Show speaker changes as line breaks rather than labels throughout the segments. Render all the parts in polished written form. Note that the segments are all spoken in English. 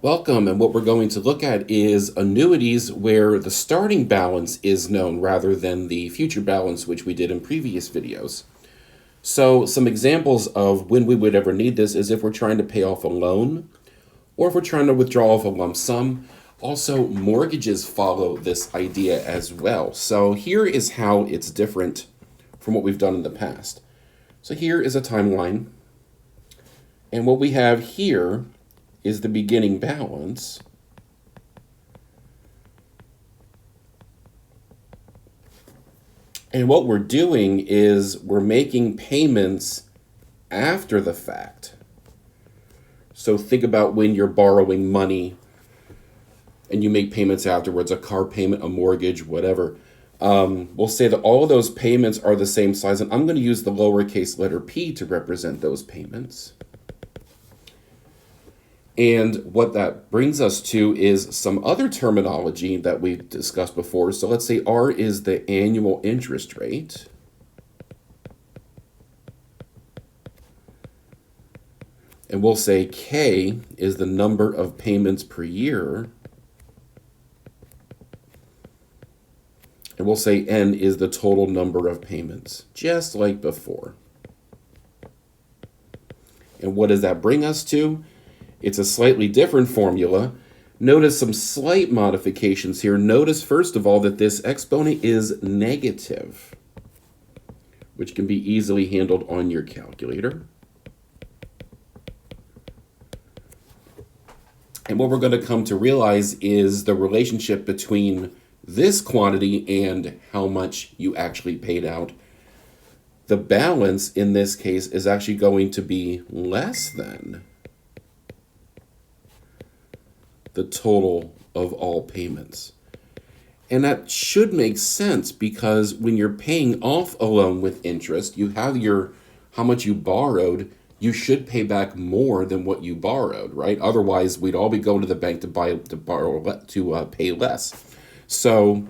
Welcome, and what we're going to look at is annuities where the starting balance is known rather than the future balance, which we did in previous videos. So some examples of when we would ever need this is if we're trying to pay off a loan or if we're trying to withdraw off a lump sum. Also, mortgages follow this idea as well. So here is how it's different from what we've done in the past. So here is a timeline, and what we have here is the beginning balance. And what we're doing is we're making payments after the fact. So think about when you're borrowing money and you make payments afterwards, a car payment, a mortgage, whatever. We'll say that all of those payments are the same size, and I'm going to use the lowercase letter p to represent those payments. And what that brings us to is some other terminology that we've discussed before. So let's say R is the annual interest rate. And we'll say K is the number of payments per year. And we'll say N is the total number of payments, just like before. And what does that bring us to? It's a slightly different formula. Notice some slight modifications here. Notice, first of all, that this exponent is negative, which can be easily handled on your calculator. And what we're going to come to realize is the relationship between this quantity and how much you actually paid out. The balance in this case is actually going to be less than the total of all payments. And that should make sense because when you're paying off a loan with interest, you have your how much you borrowed, you should pay back more than what you borrowed, right? Otherwise, we'd all be going to the bank to pay less. So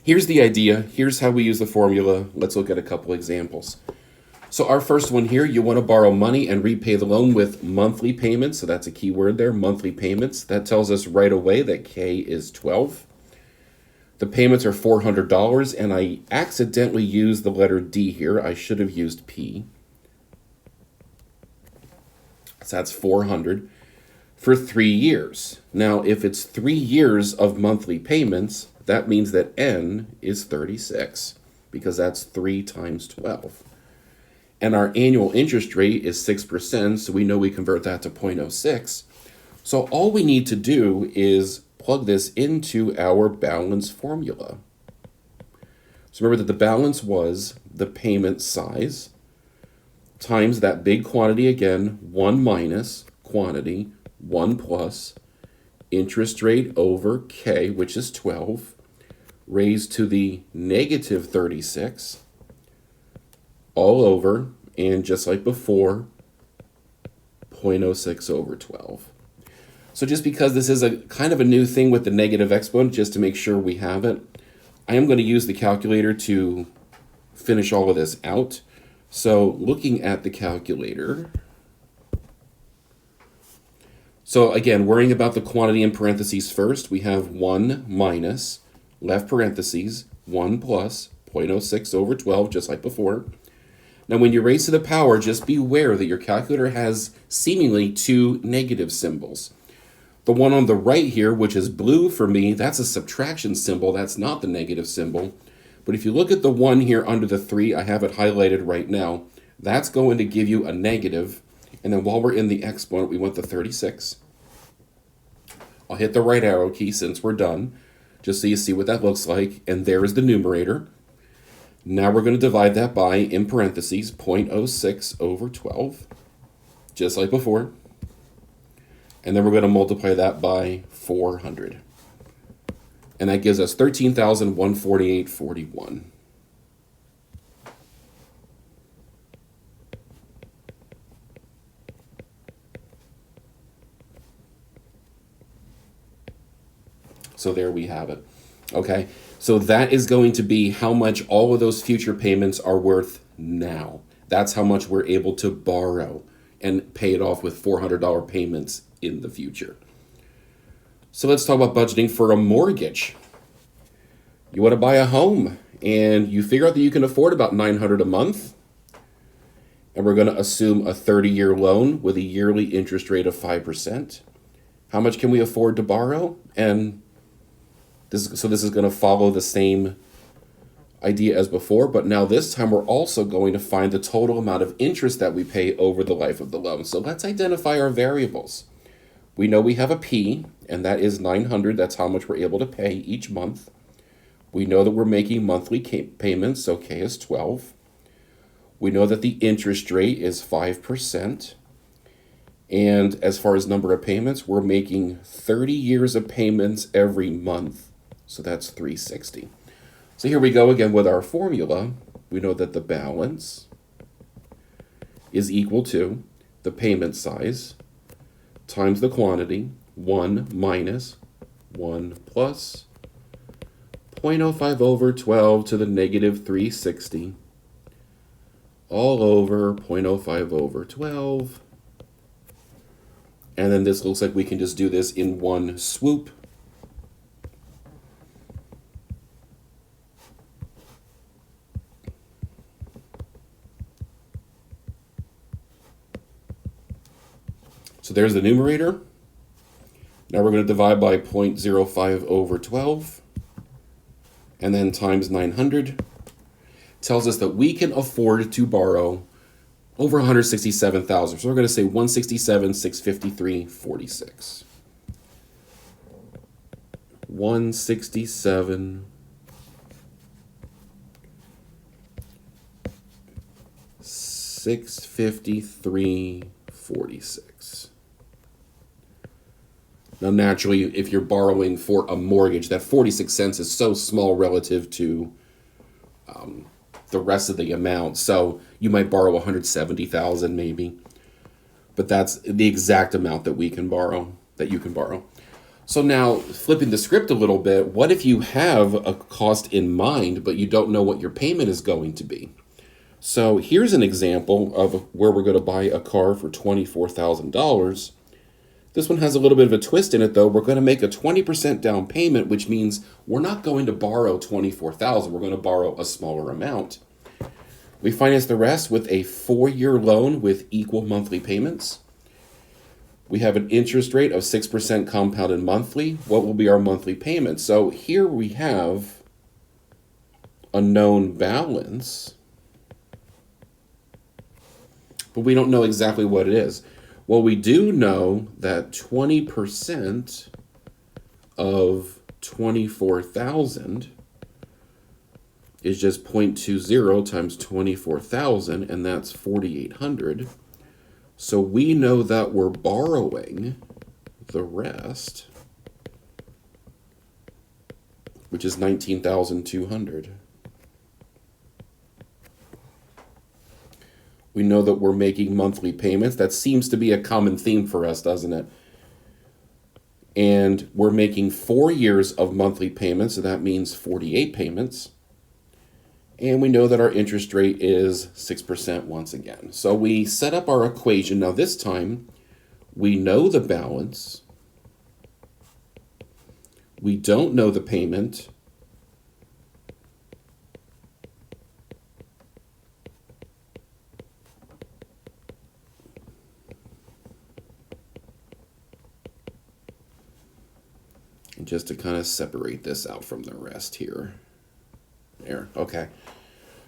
here's the idea. Here's how we use the formula. Let's look at a couple examples. So our first one here, you want to borrow money and repay the loan with monthly payments. So that's a key word there, monthly payments. That tells us right away that K is 12. The payments are $400, and I accidentally used the letter D here. I should have used P. So that's 400 for 3 years. Now, if it's 3 years of monthly payments, that means that N is 36 because that's 3 times 12. And our annual interest rate is 6%, so we know we convert that to 0.06. So all we need to do is plug this into our balance formula. So remember that the balance was the payment size times that big quantity again, 1 minus quantity, 1 plus interest rate over K, which is 12, raised to the negative 36, all over, and just like before, 0.06 over 12. So just because this is a kind of a new thing with the negative exponent, just to make sure we have it, I am going to use the calculator to finish all of this out. So looking at the calculator, so again, worrying about the quantity in parentheses first, we have 1 minus, left parentheses, 1 plus, 0.06 over 12, just like before. Now, when you raise to the power, just be aware that your calculator has seemingly 2 negative symbols. The one on the right here, which is blue for me, that's a subtraction symbol. That's not the negative symbol. But if you look at the one here under the 3, I have it highlighted right now. That's going to give you a negative. And then while we're in the exponent, we want the 36. I'll hit the right arrow key since we're done, just so you see what that looks like. And there is the numerator. Now we're going to divide that by, in parentheses, 0.06 over 12, just like before. And then we're going to multiply that by 400. And that gives us 13,148.41. So there we have it. Okay, so that is going to be how much all of those future payments are worth now. That's how much we're able to borrow and pay it off with $400 payments in the future. So let's talk about budgeting for a mortgage. You want to buy a home and you figure out that you can afford about $900 a month. And we're going to assume a 30-year loan with a yearly interest rate of 5%. How much can we afford to borrow? And this is going to follow the same idea as before, but now this time we're also going to find the total amount of interest that we pay over the life of the loan. So let's identify our variables. We know we have a P, and that is 900. That's how much we're able to pay each month. We know that we're making monthly payments, so K is 12. We know that the interest rate is 5. And as far as number of payments, we're making 30 years of payments every month. So that's 360. So here we go again with our formula. We know that the balance is equal to the payment size times the quantity, 1 minus 1 plus 0.05 over 12 to the negative 360, all over 0.05 over 12. And then this looks like we can just do this in one swoop. So there's the numerator. Now we're going to divide by 0.05 over 12. And then times 900. Tells us that we can afford to borrow over 167,000. So we're going to say 167,653.46. 167,653.46. Now, naturally, if you're borrowing for a mortgage, that 46 cents is so small relative to the rest of the amount. So you might borrow 170,000 maybe, but that's the exact amount that we can borrow, that you can borrow. So now, flipping the script a little bit, what if you have a cost in mind, but you don't know what your payment is going to be? So here's an example of where we're going to buy a car for $24,000. This one has a little bit of a twist in it, though. We're going to make a 20% down payment, which means we're not going to borrow $24,000. We're going to borrow a smaller amount. We finance the rest with a 4-year loan with equal monthly payments. We have an interest rate of 6% compounded monthly. What will be our monthly payment? So here we have a known balance, but we don't know exactly what it is. Well, we do know that 20% of 24,000 is just 0.20 times 24,000, and that's 4,800. So we know that we're borrowing the rest, which is 19,200. We know that we're making monthly payments. That seems to be a common theme for us, doesn't it? And we're making 4 years of monthly payments, so that means 48 payments. And we know that our interest rate is 6% once again. So we set up our equation. Now this time, we know the balance. We don't know the payment. And just to kind of separate this out from the rest here. There, okay.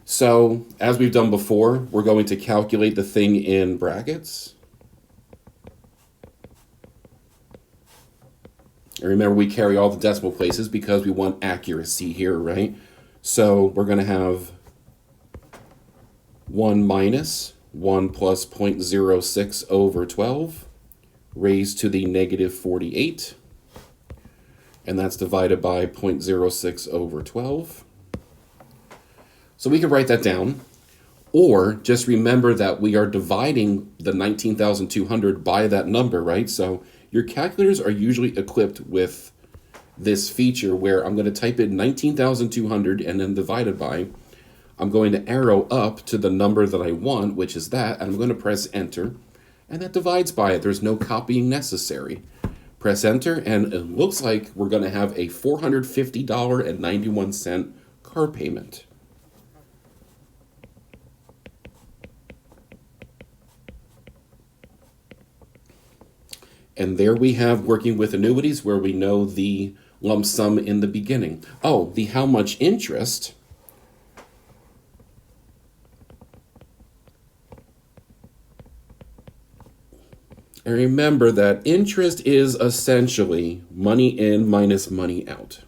So, as we've done before, we're going to calculate the thing in brackets. And remember, we carry all the decimal places because we want accuracy here, right? So, we're going to have 1 minus 1 plus 0.06 over 12 raised to the negative 48. And that's divided by 0.06 over 12. So we can write that down, or just remember that we are dividing the 19,200 by that number, right? So your calculators are usually equipped with this feature where I'm going to type in 19,200 and then divided by. I'm going to arrow up to the number that I want, which is that, and I'm going to press enter, and that divides by it. There's no copying necessary. Press enter, and it looks like we're going to have a $450.91 car payment. And there we have working with annuities where we know the lump sum in the beginning. Oh, the how much interest. And remember that interest is essentially money in minus money out.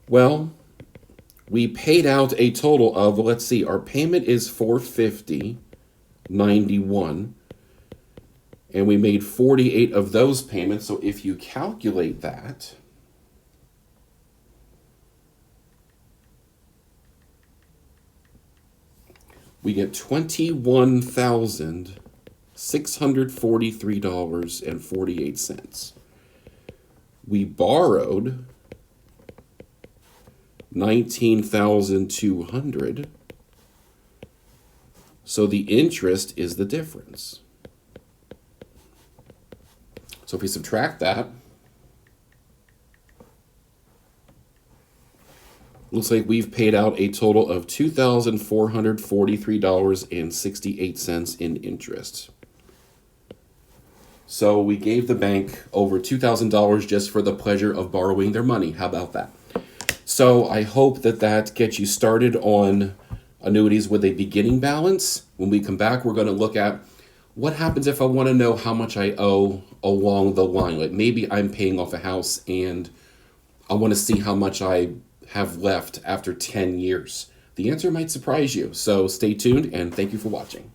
Well, we paid out a total of, let's see, our payment is $450.91, and we made 48 of those payments. So if you calculate that, we get $21,643.48. We borrowed $19,200. So the interest is the difference. So if we subtract that, looks like we've paid out a total of $2,443.68 in interest. So we gave the bank over $2,000 just for the pleasure of borrowing their money. How about that? So I hope that that gets you started on annuities with a beginning balance. When we come back, we're going to look at what happens if I want to know how much I owe along the line. Like maybe I'm paying off a house and I want to see how much I have left after 10 years. The answer might surprise you. So stay tuned and thank you for watching.